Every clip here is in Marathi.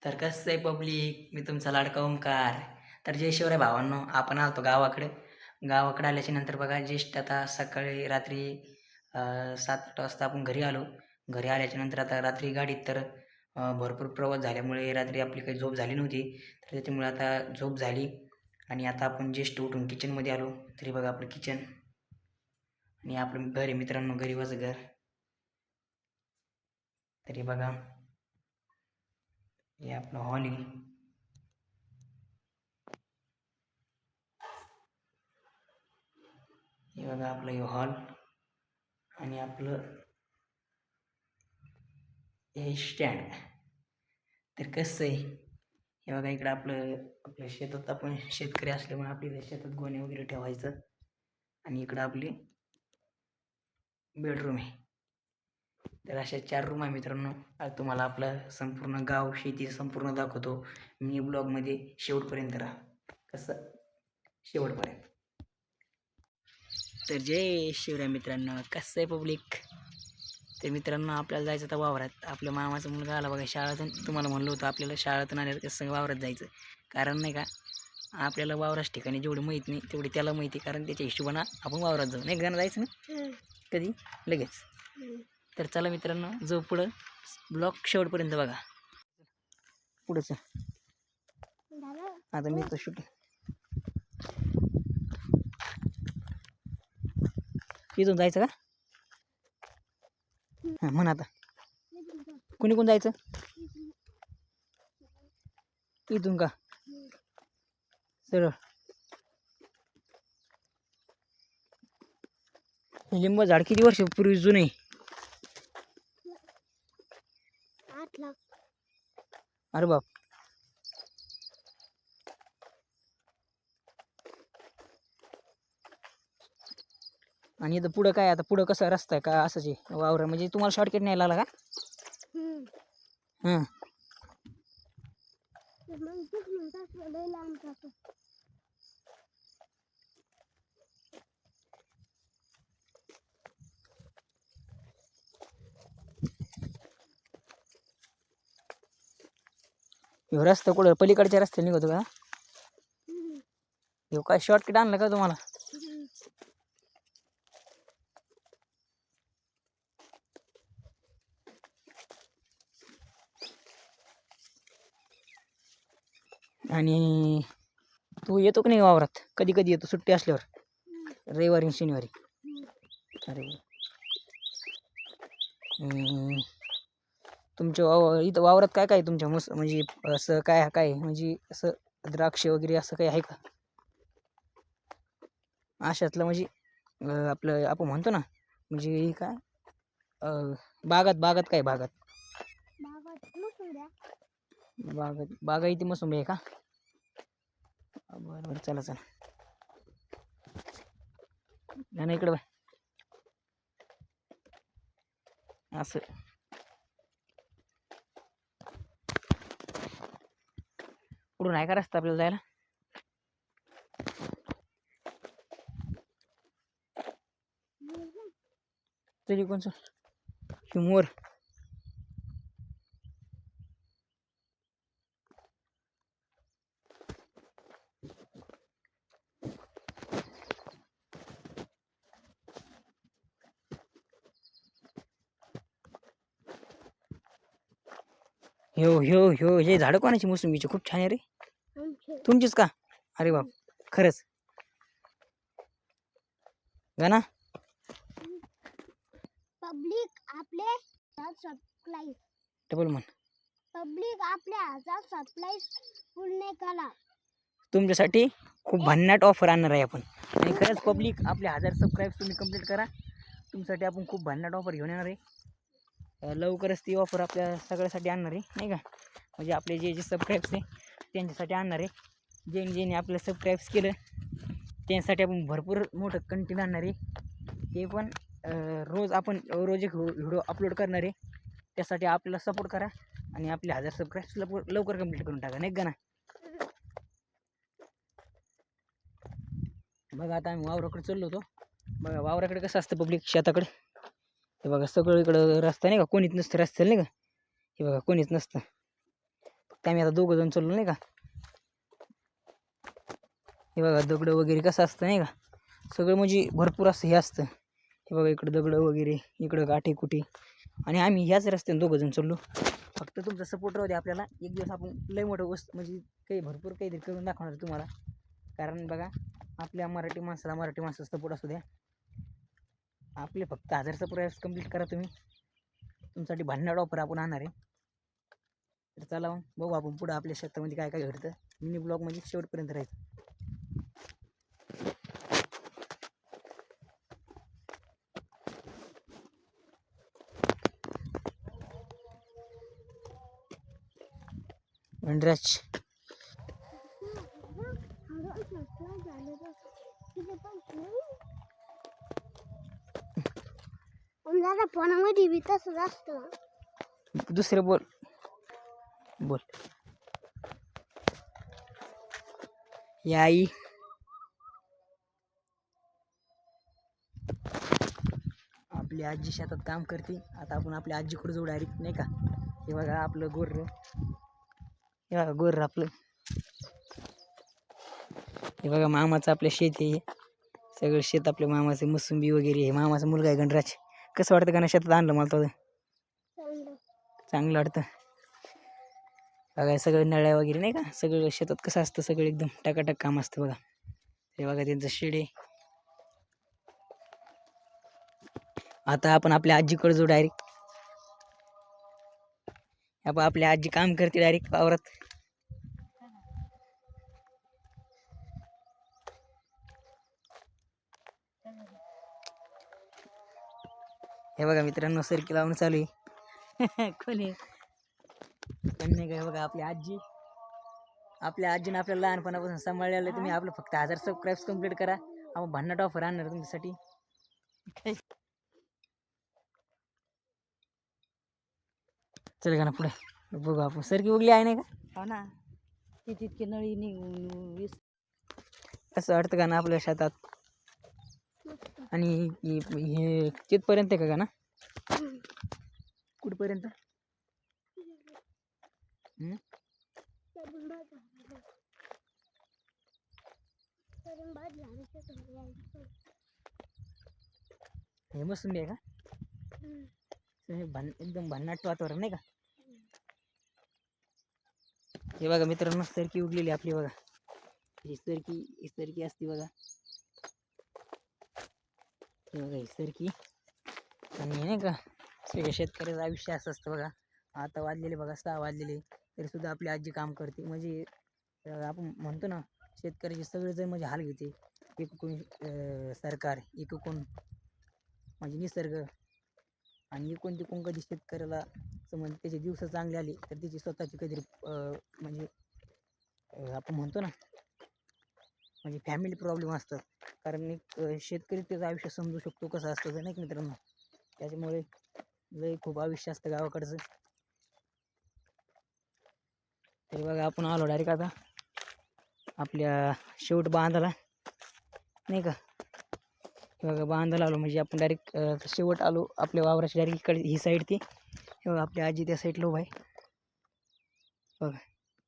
तर कसं आहे पब्लिक, मी तुमचा लाडका ओंकार. तर जय शिवराय भावांनो, आपण आलतो गावाकडे. गावाकडे आल्याच्या नंतर बघा ज्येष्ठ आता सकाळी रात्री 7-8 वाजता आपण घरी आलो. घरी आल्याच्या नंतर आता रात्री गाडीत तर भरपूर प्रवास झाल्यामुळे रात्री आपली काही झोप झाली नव्हती. तर त्याच्यामुळे आता झोप झाली आणि आता आपण ज्येष्ठ उठून किचनमध्ये आलो. तरी बघा आपलं किचन आणि आपलं घर आहे मित्रांनो, गरिबाचं घर. तरी बघा हे आपलं हॉल आहे. हे बघा आपलं हे हॉल आणि आपलं हे स्टँड. तर कसं आहे, हे बघा इकडं आपल्या शेतात आपण शेतकरी असल्यामुळे आपल्या शेतात गोण्या वगैरे ठेवायचं आणि इकडं आपली बेडरूम आहे. तर अशा 4 रूम आहे मित्रांनो. आज तुम्हाला आपलं संपूर्ण गाव शेती संपूर्ण दाखवतो मी ब्लॉगमध्ये. शेवटपर्यंत राहा, कसं शेवटपर्यंत. तर जय शिवराय मित्रांनो, कसं आहे पब्लिक. तर मित्रांनो आपल्याला जायचं तर वावरात. आपल्या मामाचा मुलगा आला बघा शाळेतून. तुम्हाला म्हणलं होतं आपल्याला शाळेतून आल्यावर कसं वावरात जायचं, कारण नाही का आपल्याला वावराच ठिकाणी जेवढी माहीत नाही तेवढी त्याला माहिती, कारण त्याच्या हिशोबानं आपण वावरात जाऊ. नाही गाणं जायचं ना कधी लगेच. तर चला मित्रांनो जाऊ पुढं. ब्लॉग शेवटपर्यंत बघा. पुढंच आता मी तर शूटिंग इथून जायचं का? हां म्हण आता. कोणी कोण जायचं इथून का? सरळ लिंब झाड किती वर्षापूर्वी जुनं आहे? 8 लाख. अरे बाप. आणि इथं पुढं काय, आता पुढं कसं रस्ता आहे का असंच आहे वावर? म्हणजे तुम्हाला शॉर्टकट नाही लागला का? हां मग तेच म्हणतात लय लांब जातो. ह्यो रस्ता कुठं पलीकडच्या रस्त्याने निघतो का? ह्यो काय शॉर्टकट आणलं का तुम्हाला? आणि तू येतो का नाही वावरात? कधी कधी येतो सुट्टी असल्यावर, रविवारी आणि शनिवारी? अरे तुमच्या इथं वावरात काय काय तुमच्या म्हणजे असं काय काय म्हणजे असं द्राक्ष वगैरे असं काही आहे का अशातलं? म्हणजे आपलं आपण म्हणतो ना, म्हणजे काय बागात बागात काय बागात बागायती मोसंबी आहे का? बरं बरं चला चला. नाही इकडं बाय असं. कुठून आहे का रस्ता आपल्याला जायला? तरी कोणचं मोर? ह्यो हे झाडं कोणाची मोसंबीची? खूप छान आहे रे. तुमचीच का? अरे बाप, खरंच गाना. पब्लिक आपले सबस्क्राईब. डबल म्हण. पब्लिक आपले 1000 सबस्क्राईब पूर्ण करा. तुमच्यासाठी खूप भन्नाट ऑफर आणणार आहे आपण. आणि खरंच पब्लिक आपले 1000 सबस्क्राईब तुम्ही कंप्लीट करा. तुमच्यासाठी आपण खूप भन्नाट ऑफर घेऊन येणार आहे. लवकरच ती ऑफर आपल्या सगळ्यासाठी आणणार आहे, नाही का? म्हणजे आपले जे जे सबस्क्राईब्स आहे त्यांच्यासाठी आणणार आहे. ज्यांनी आपलं सबस्क्राईब्स केलं त्यांच्यासाठी आपण भरपूर मोठं कंटेंट आणणार आहे. ते पण रोज एक व्हिडिओ अपलोड करणार आहे. त्यासाठी आपल्याला सपोर्ट करा आणि आपले 1000 सबस्क्राईब्स लवकर कंप्लीट करून टाका, नाही का ना? बघा आता आम्ही वावराकडे चाललो होतो. बघा वावराकडे कसं असतं पब्लिक, शेताकडे हे बघा सगळं इकडं रस्ता नाही का, कोणीच नसतं रस्त्याला, नाही का? हे बघा कोणीच नसतं. फक्त आम्ही आता दोघं जण चाललो नाही का. हे बघा दगड वगैरे कसं असतं नाही का, सगळं म्हणजे भरपूर असं हे असतं. हे बघा इकडं दगड वगैरे, इकडं गाठी कुठी, आणि आम्ही ह्याच रस्त्याने दोघं जण चाललो. फक्त तुमचा सपोर्ट राहू दे आपल्याला. एक दिवस आपण लय मोठं वस्तू म्हणजे काही भरपूर काहीतरी करून दाखवणार तुम्हाला. कारण बघा आपल्या मराठी माणसाचा सपोर्ट असू द्या. आपले फक्त 1000 सबस्क्राईब्स कंप्लीट करा तुम्ही. तुमच्यासाठी भन्नाट ऑफर आपण आणणार आहे. तर चला मग बघू आपण पुढं आपल्या शेतामध्ये काय काय घडतं. मिनी ब्लॉग म्हणजे शेवटपर्यंत राहायचं. वनराज दादा फोनामध्ये बी तसंच असतं. दुसरं बोल बोल. या आई आपली आजी शेतात काम करते. आता आपण आपल्या आजीकडे जाऊ डायरेक्ट नाही का. हे बघा आपलं गोर्र, हे बघा गोर्र आपलं. हे बघा मामाचं आपलं शेत आहे. सगळं शेत आपल्या मामाचं, मोसंबी वगैरे. हे मामाचा मुलगा आहे गणराज. कसं वाटतं का शेतात आणलं मला तर चांगलं वाटतं. बघा सगळं नळ्या वगैरे नाही का, सगळं शेतात कसं असतं, सगळं एकदम टकाटक काम असतं बघा. हे बघा त्यांचं शेड आहे. आता आपण आपल्या आजीकडे जाऊ डायरेक्ट. आपण आपल्या आजी काम करते डायरेक्ट वावरात. हे बघा मित्रांनो सरकी लावून चालू आहे. कोणी पण नाही काय. बघा आपली आजी, आपल्या आजीने आपल्याला लहानपणापासून सांभाळलेलं आहे. तुम्ही आपलं फक्त 1000 सबस्क्राईब्स कंप्लीट करा. आपण भन्नाट ऑफर आणणार तुमच्यासाठी. चल का ना पुढे बघू आपण. सरकी उगली आहे नाही का. हो ना, ती तितकी नळी निघून वीस. असं वाटतं का ना आपल्या शेतात. आणि हे तिथपर्यंत आहे का ना, कुठपर्यंत. हे मोसंबी आहे का. एकदम भन्नाट वातावरण नाही का. हे बघा मित्रांनो सरकी उगलेली आपली बघा. ही सरकी असते बघा. हे बघा ही सरकी. आणि नाही का सगळ्या शेतकऱ्याचं आयुष्य असं असतं बघा. आता वाजलेले बघा 6 वाजलेले, तरी सुद्धा आपली आजी काम करते. म्हणजे आपण म्हणतो ना शेतकऱ्याचे सगळेजण म्हणजे हाल घेते. एकूण सरकार, एकूण म्हणजे निसर्ग, आणि एकूण तिकून कधी शेतकऱ्याला समज त्याचे दिवस चांगले आले तर त्याची स्वतःची काहीतरी म्हणजे आपण म्हणतो ना म्हणजे फॅमिली प्रॉब्लेम असतात. कारण एक शेतकरी त्याचं आयुष्य समजू शकतो कसं असतं नाही का मित्रांनो. त्याच्यामुळे लय खूप आयुष्य असतं गावाकडचं. तरी बघा आपण आलो डायरेक्ट आता आपल्या शेवट बांधाला नाही का. बघा बांधायला आलो म्हणजे आपण डायरेक्ट शेवट आलो आपल्या वावराची. डायरेक्ट इकडे ही साईड ती. हे बघा आपली आजी त्या साईडला उभा आहे बघा,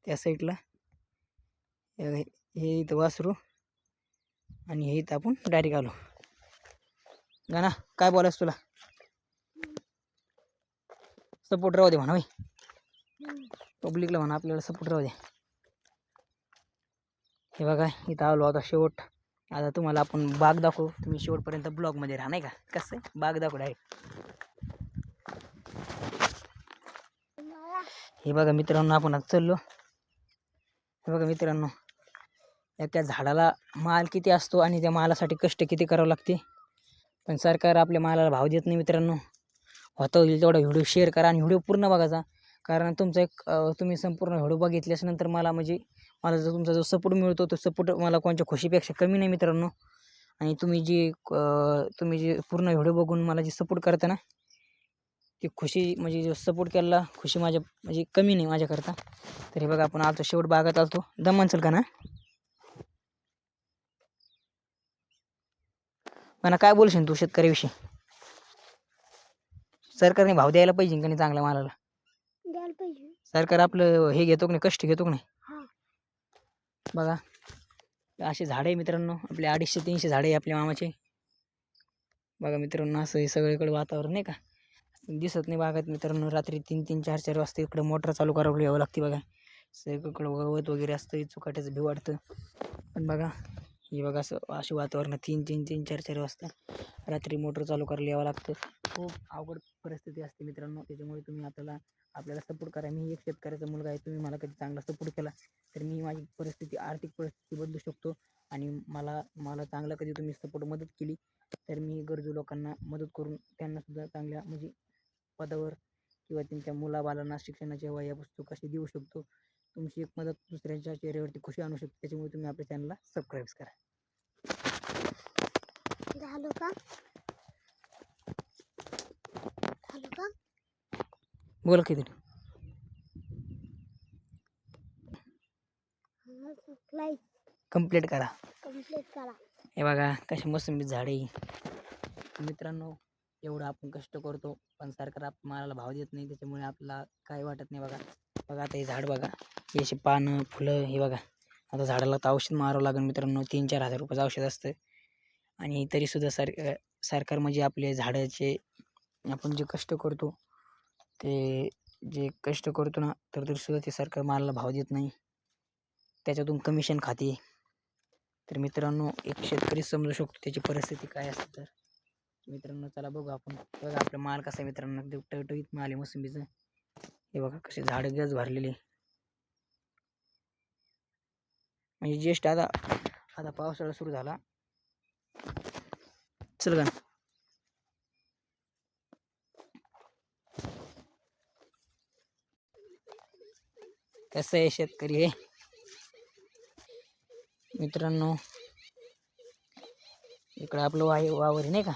त्या साईडला. हे इथं वासरू, आणि हे इथं आपण डायरेक्ट आलो. गाणा काय बोलायचं तुला. सपोर्ट राहू दे म्हणा पब्लिकला, म्हणा आपल्याला सपोर्ट राहू दे. हे बघा इथं आलो आता शेवट. आता तुम्हाला आपण बाग दाखवू. तुम्ही शेवटपर्यंत ब्लॉगमध्ये राहा नाही का. कसं आहे बाग दाखवू डायरेक्ट. हे बघा मित्रांनो आपण आता चाललो. हे बघा मित्रांनो एका झाडाला माल किती असतो आणि त्या मालासाठी कष्ट किती करावं लागते. पण सरकार आपल्या मालाला भाव देत नाही मित्रांनो. होता होईल तेवढा व्हिडिओ शेअर करा आणि व्हिडिओ पूर्ण बघायचा. कारण तुमचा तुम्ही संपूर्ण व्हिडिओ बघितल्यानंतर मला म्हणजे मला जो तुमचा जो सपोर्ट मिळतो तो सपोर्ट मला कोणत्या खुशीपेक्षा कमी नाही मित्रांनो. आणि तुम्ही जे पूर्ण व्हिडिओ बघून मला जे सपोर्ट करता ना ती खुशी म्हणजे जो सपोर्ट केला खुशी माझ्या म्हणजे कमी नाही माझ्याकरता. तर हे बघा आपण आलतो शेवट बागात आलतो. दम म्हणसाल का ना. मला काय बोलशील तू शेतकऱ्याविषयी. सरकारने भाव द्यायला पाहिजे का नाही चांगल्या मालाला. द्यायला पाहिजे. सरकार आपलं हे घेतो की नाही, कष्ट घेतो की नाही. हा बघा असे झाडे मित्रांनो, आपले 250-300 झाडे आहे आपल्या मामाचे. बघा मित्रांनो, असं हे सगळीकडे वातावरण नाही का दिसत नाही बागात मित्रांनो. रात्री 3-3, 4-4 वाजता इकडे मोटर चालू करावं यावं लागते. बघा सगळीकडं गवत वगैरे असतं, चुकाट्याचं भी वाटतं. पण बघा हे बघा असं असे वातावरण 3-3, 4-4 वाजता रात्री मोटर चालू करायला यावं लागतं. खूप अवघड परिस्थिती असते मित्रांनो. त्याच्यामुळे तुम्ही आपल्याला सपोर्ट करा. मी एक शेतकऱ्याचा मुलगा आहे. तुम्ही मला कधी चांगला सपोर्ट केला तर मी माझी परिस्थिती, आर्थिक परिस्थिती बदलू शकतो. आणि मला चांगला कधी तुम्ही सपोर्ट मदत केली तर मी गरजू लोकांना मदत करून त्यांनासुद्धा चांगल्या म्हणजे पदावर किंवा त्यांच्या मुलाबाळांना शिक्षणाच्या वह्या पुस्तक कशी देऊ शकतो. तुमची एक मदत दुसऱ्यांच्या चेहऱ्यावरती खुशी आणू शकते. त्याच्यामुळे तुम्ही आपल्या चॅनलला सबस्क्राईब करा. झालं का झालं का बोल किती सप्लाय कंप्लीट करा. कंप्लीट करा. हे बघा कशी मोसंबी झाडे मित्रांनो. एवढं आपण कष्ट करतो पण सरकार मालाला भाव देत नाही. त्याच्यामुळे आपल्याला काय वाटत नाही. बघा आता हे झाड बघा, हे अशी पानं फुलं हे बघा. आता झाडाला तर औषध मारावं लागेल मित्रांनो. 3-4 हजार रुपयाचं औषध असतं. आणि तरीसुद्धा सरकार म्हणजे आपले झाडाचे आपण जे कष्ट करतो ना तर तरीसुद्धा ते सरकार मालाला भाव देत नाही. त्याच्यातून कमिशन खाते. तर मित्रांनो एक शेतकरी समजू शकतो त्याची परिस्थिती काय असते. तर मित्रांनो चला बघू आपण. बघा आपला माल कसा आहे मित्रांनो, एकदम टवटवीत माल आहे मोसंबीचं. हे बघा कसे झाड गज भरलेले. म्हणजे ज्येष्ठ आता पावसाळा सुरू झाला. चल का कसं आहे शेतकरी हे मित्रांनो. इकडं आपलं वावर आहे नाही का.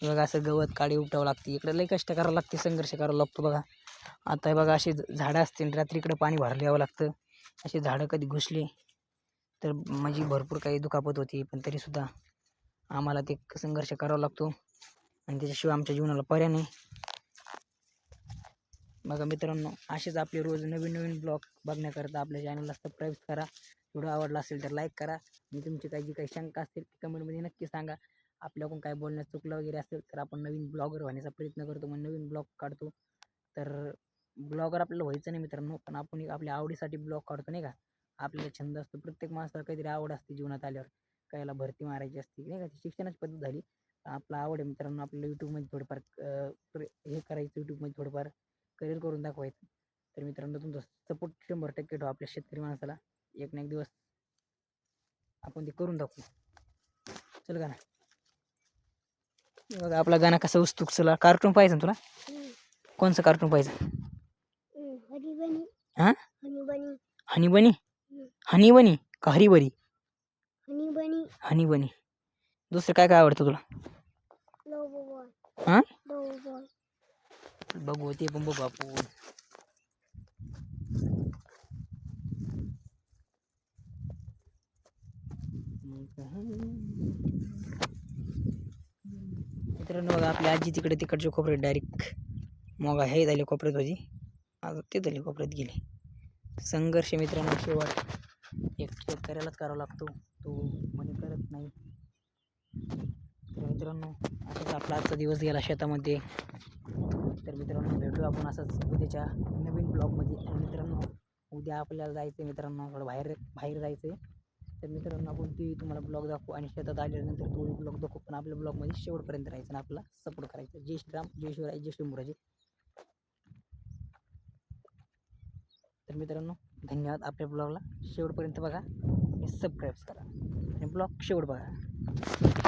बघा असं गवत काढी उपटावं लागते. इकडे लई कष्ट करावं लागते, संघर्ष करावा लागतो. बघा आता हे बघा अशी झाडं असतील, रात्री इकडे पाणी भरलं यावं लागतं. अशी झाडं कधी घुसली तर म्हणजे भरपूर काही दुखापत होती. पण तरीसुद्धा आम्हाला ते संघर्ष करावा लागतो आणि त्याच्याशिवाय आमच्या जीवनाला पर्याय नाही. बघा मित्रांनो असेच आपले रोज नवीन ब्लॉग बघण्याकरता आपल्या चॅनलला सबस्क्राईब करा. व्हिडिओ आवडला असेल तर लाईक करा. आणि तुमची जी काही शंका असतील कमेंटमध्ये नक्की सांगा. आपल्याकडून काय बोलण्यात चुकलं वगैरे असेल तर आपण नवीन ब्लॉगर होण्याचा प्रयत्न करतो. मग नवीन ब्लॉग काढतो. तर ब्लॉगर आपल्याला व्हायचं नाही मित्रांनो, पण आपण आपल्या आवडीसाठी ब्लॉग काढतो नाही का. आपल्याला छंद असतो. प्रत्येक माणसाला काहीतरी आवड असते जीवनात आल्यावर. कायला भरती मारायची असते नाही का. ती शिक्षणाची पद्धत झाली. आपला आवड आहे मित्रांनो. आपल्याला यूट्यूबमध्ये थोडंफार हे करायचं, यूट्यूबमध्ये थोडंफार करिअर करून दाखवायचं. तर मित्रांनो तुमचा सपोर्ट 100% ठेवा आपल्या शेतकरी माणसाला. एक ना एक दिवस आपण ते करून दाखवू. चल गाणं बघा आपला गाणं कसं उत्सुक. चला कार्टून पाहिजे तुला. कोणचं कार्टून पाहिजे. हनी बनी. हां हनी बनी. हनी बनी. हनी बनी का हरी हनी बनी. हनी बनी. दुसरं काय काय आवडतं तुला. लोबो बॉय. हां लोबो बॉय. बघू ते पण बघू आपण. मित्रांनो बघा आपली आजी तिकडच्या कोपऱ्यात डायरेक्ट मग हे झाले कोपऱ्यात होती. आता ते झाले कोपऱ्यात गेले. संघर्ष मित्रांनो शेवट एक शेतकऱ्यालाच करावा लागतो. तो म्हणजे करत नाही. तर मित्रांनो असाच आपला आजचा दिवस गेला शेतामध्ये. तर मित्रांनो भेटू आपण असंच उद्याच्या नवीन ब्लॉगमध्ये. आणि मित्रांनो उद्या आपल्याला जायचं आहे मित्रांनो, थोडं बाहेर जायचं आहे. तर मित्रांनो आपण ती तुम्हाला ब्लॉग दाखवू आणि शेतात आल्यानंतर तो ब्लॉग दाखवू. पण आपल्या ब्लॉगमध्ये शेवटपर्यंत राहायचं आणि आपला सपोर्ट करायचा. जय श्रीराम, जय शिवराय, जय शिवराजे. तर मित्रांनो धन्यवाद. आपल्या ब्लॉगला शेवटपर्यंत बघा आणि सबस्क्राईब करा आणि ब्लॉग शेवट बघा.